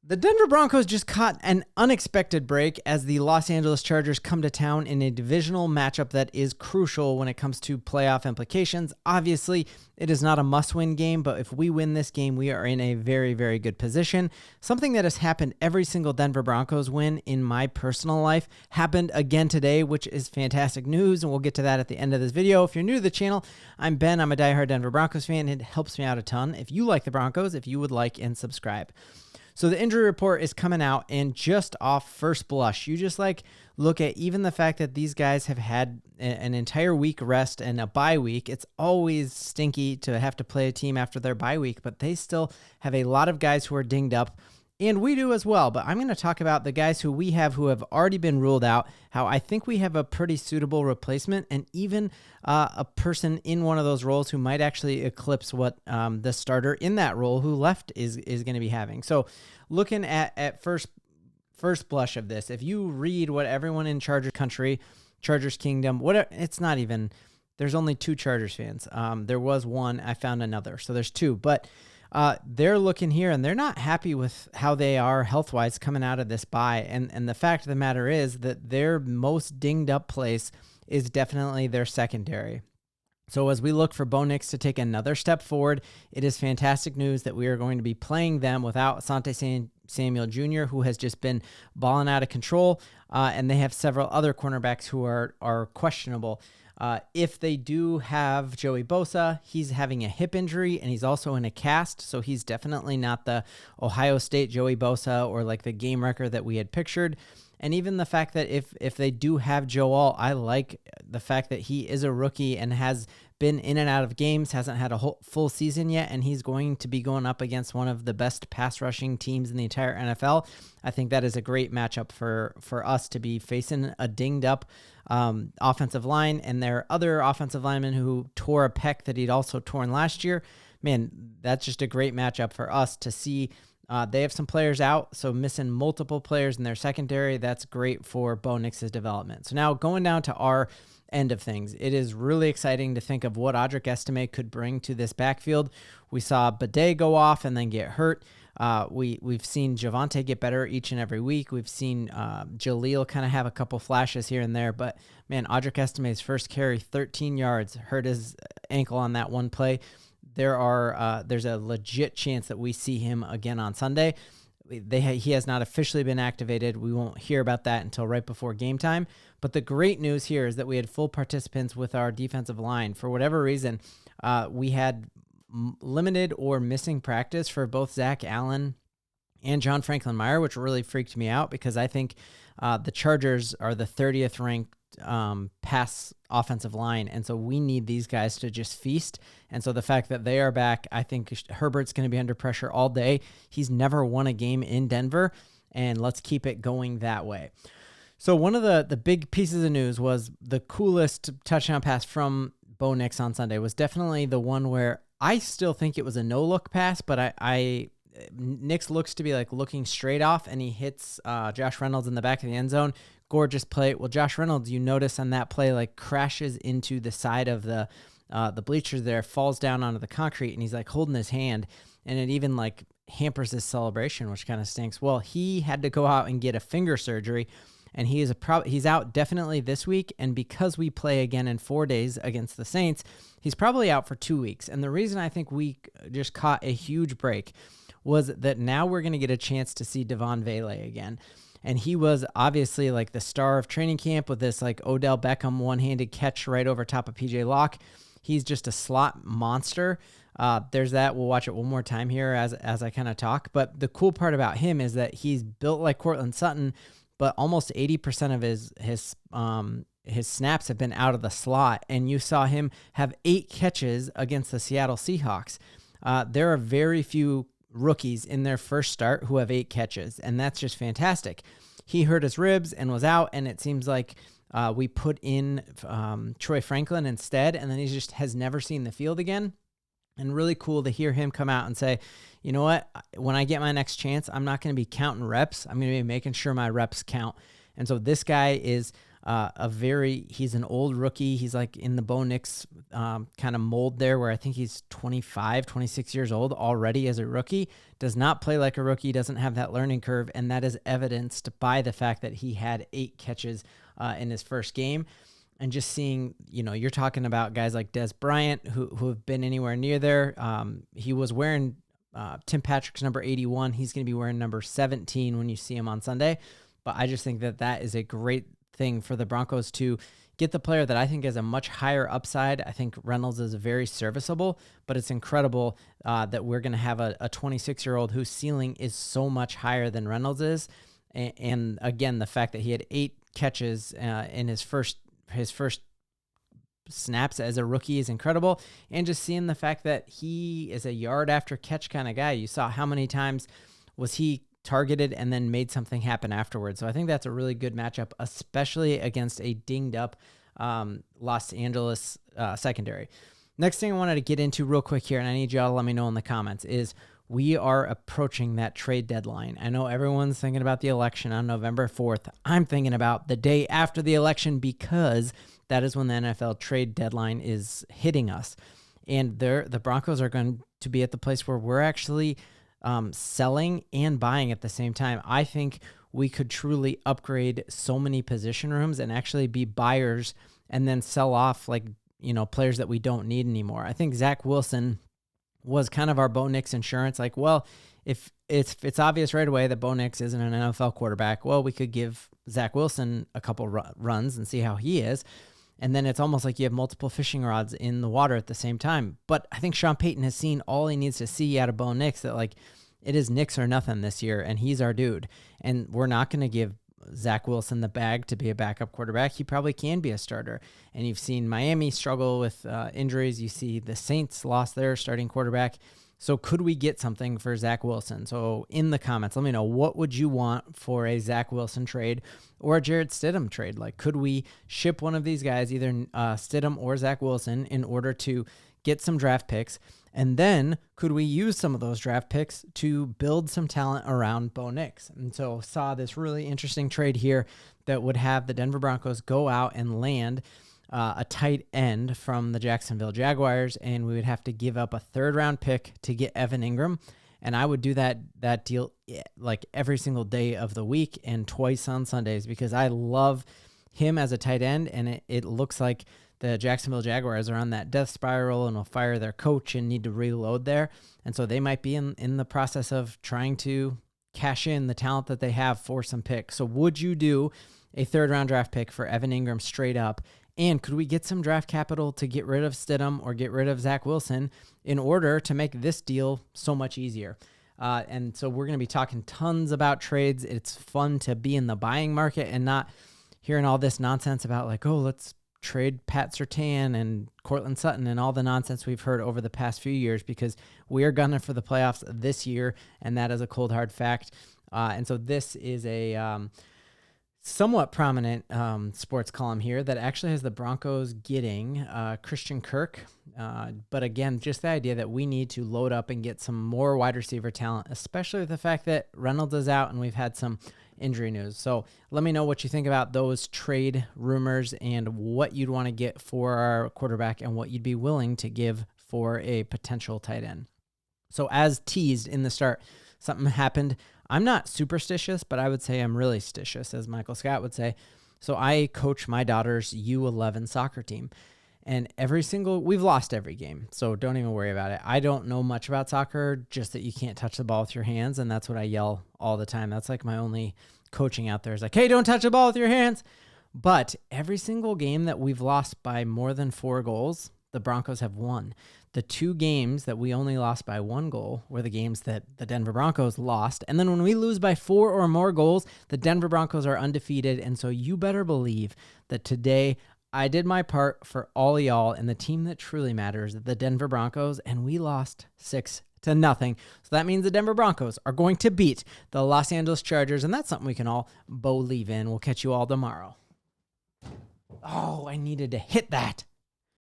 The Denver Broncos just caught an unexpected break as the Los Angeles Chargers come to town in a divisional matchup that is crucial when it comes to playoff implications. Obviously, it is not a must-win game, but if we win this game, we are in a very, very good position. Something that has happened every single Denver Broncos win in my personal life happened again today, which is fantastic news, and we'll get to that at the end of this video. If you're new to the channel, I'm Ben. I'm a diehard Denver Broncos fan. It helps me out a ton. If you like the Broncos, if you would like and subscribe. So the injury report is coming out, and just off first blush, you just look at even the fact that these guys have had an entire week rest and a bye week. It's always stinky to have to play a team after their bye week, but they still have a lot of guys who are dinged up, and we do as well. But I'm going to talk about the guys who we have who have already been ruled out, how I think we have a pretty suitable replacement, and even a person in one of those roles who might actually eclipse what the starter in that role who left is going to be having. So looking at first blush of this, if you read what everyone in Chargers country, Chargers Kingdom, it's not even, there's only 2 Chargers fans. There was one, I found another. So there's 2, but they're looking here and they're not happy with how they are health-wise coming out of this bye. And the fact of the matter is that their most dinged up place is definitely their secondary. So as we look for Bo Nix to take another step forward, it is fantastic news that we are going to be playing them without Asante Samuel Jr., who has just been balling out of control, and they have several other cornerbacks who are questionable. If they do have Joey Bosa, he's having a hip injury, and he's also in a cast, so he's definitely not the Ohio State Joey Bosa or like the game wrecker that we had pictured. And even the fact that if they do have Joel, I like the fact that he is a rookie and has been in and out of games, hasn't had a full season yet, and he's going to be going up against one of the best pass rushing teams in the entire NFL. I think that is a great matchup for us to be facing a dinged up offensive line, and there are other offensive linemen who tore a pec that he'd also torn last year. Man, that's just a great matchup for us to see. They have some players out, so missing multiple players in their secondary, that's great for Bo Nix's development. So now going down to our end of things, it is really exciting to think of what Audric Estime could bring to this backfield. We saw Bade go off and then get hurt. We've seen Javonte get better each and every week. We've seen Jaleel kind of have a couple flashes here and there, but man, Audric Estime's first carry, 13 yards, hurt his ankle on that one play. There's a legit chance that we see him again on Sunday. He has not officially been activated. We won't hear about that until right before game time. But the great news here is that we had full participants with our defensive line. For whatever reason, we had limited or missing practice for both Zach Allen and John Franklin Meyer, which really freaked me out because I think the Chargers are the 30th ranked pass offensive line, and so we need these guys to just feast. And so the fact that they are back, I think Herbert's going to be under pressure all day. He's never won a game in Denver, and let's keep it going that way. So one of the big pieces of news was the coolest touchdown pass from Bo Nix on Sunday was definitely the one where I still think it was a no-look pass, but Nix looks to be looking straight off, and he hits Josh Reynolds in the back of the end zone. Gorgeous play. Well, Josh Reynolds, you notice on that play, crashes into the side of the bleachers there, falls down onto the concrete, and he's holding his hand, and it even hampers his celebration, which kind of stinks. Well, he had to go out and get a finger surgery, and he's out definitely this week, and because we play again in 4 days against the Saints, he's probably out for 2 weeks. And the reason I think we just caught a huge break was that now we're going to get a chance to see Devaughn Vele again. And he was obviously the star of training camp with this Odell Beckham one-handed catch right over top of PJ Locke. He's just a slot monster. There's that. We'll watch it one more time here as I kind of talk. But the cool part about him is that he's built like Courtland Sutton, but almost 80% of his snaps have been out of the slot. And you saw him have 8 catches against the Seattle Seahawks. There are very few rookies in their first start who have 8 catches, and that's just fantastic. He hurt his ribs and was out, and it seems like we put in Troy Franklin instead, and then he just has never seen the field again. And really cool to hear him come out and say, you know what, when I get my next chance, I'm not going to be counting reps. I'm going to be making sure my reps count. And so this guy is He's an old rookie. He's like in the Bo Nix kind of mold there, where I think he's 25, 26 years old already as a rookie, does not play like a rookie, doesn't have that learning curve. And that is evidenced by the fact that he had 8 catches in his first game. And just seeing, you're talking about guys like Des Bryant who have been anywhere near there. He was wearing Tim Patrick's number 81. He's going to be wearing number 17 when you see him on Sunday. But I just think that is a great thing for the Broncos to get the player that I think has a much higher upside. I think Reynolds is very serviceable, but it's incredible that we're going to have a 26-year-old whose ceiling is so much higher than Reynolds is. And again, the fact that he had 8 catches in his first snaps as a rookie is incredible. And just seeing the fact that he is a yard after catch kind of guy. You saw how many times was he targeted and then made something happen afterwards. So I think that's a really good matchup, especially against a dinged up Los Angeles secondary. Next thing I wanted to get into real quick here, and I need y'all to let me know in the comments, is we are approaching that trade deadline. I know everyone's thinking about the election on November 4th. I'm thinking about the day after the election, because that is when the NFL trade deadline is hitting us. And the Broncos are going to be at the place where we're actually selling and buying at the same time. I think we could truly upgrade so many position rooms and actually be buyers and then sell off players that we don't need anymore. I think Zach Wilson was kind of our Bo Nix insurance. Like, well, if it's obvious right away that Bo Nix isn't an NFL quarterback, well, we could give Zach Wilson a couple runs and see how he is. And then it's almost like you have multiple fishing rods in the water at the same time. But I think Sean Payton has seen all he needs to see out of Bo Nix, that it is Nix or nothing this year, and he's our dude. And we're not going to give Zach Wilson the bag to be a backup quarterback. He probably can be a starter. And you've seen Miami struggle with injuries. You see the Saints lost their starting quarterback. So could we get something for Zach Wilson? So in the comments, let me know, what would you want for a Zach Wilson trade or a Jarrett Stidham trade? Could we ship one of these guys, either Stidham or Zach Wilson, in order to get some draft picks? And then could we use some of those draft picks to build some talent around Bo Nix? And so saw this really interesting trade here that would have the Denver Broncos go out and land a tight end from the Jacksonville Jaguars, and we would have to give up a 3rd-round pick to get Evan Ingram. And I would do that deal every single day of the week and twice on Sundays, because I love him as a tight end, and it looks like the Jacksonville Jaguars are on that death spiral and will fire their coach and need to reload there. And so they might be in the process of trying to cash in the talent that they have for some picks. So would you do a 3rd-round draft pick for Evan Ingram straight up? And could we get some draft capital to get rid of Stidham or get rid of Zach Wilson in order to make this deal so much easier? And so we're going to be talking tons about trades. It's fun to be in the buying market and not hearing all this nonsense about let's trade Pat Surtain and Cortland Sutton and all the nonsense we've heard over the past few years, because we are gunning for the playoffs this year, and that is a cold, hard fact. And so this is a somewhat prominent sports column here that actually has the Broncos getting Christian Kirk. But again, just the idea that we need to load up and get some more wide receiver talent, especially with the fact that Reynolds is out and we've had some injury news. So let me know what you think about those trade rumors and what you'd want to get for our quarterback and what you'd be willing to give for a potential tight end. So as teased in the start, something happened. I'm not superstitious, but I would say I'm really stitious, as Michael Scott would say. So I coach my daughter's U11 soccer team. And we've lost every game, so don't even worry about it. I don't know much about soccer, just that you can't touch the ball with your hands, and that's what I yell all the time. That's my only coaching out there is hey, don't touch the ball with your hands. But every single game that we've lost by more than 4 goals, the Broncos have won. The 2 games that we only lost by 1 goal were the games that the Denver Broncos lost. And then when we lose by 4 or more goals, the Denver Broncos are undefeated. And so you better believe that today I did my part for all y'all, and the team that truly matters, the Denver Broncos, and we lost 6-0. So that means the Denver Broncos are going to beat the Los Angeles Chargers, and that's something we can all believe in. We'll catch you all tomorrow. Oh, I needed to hit that.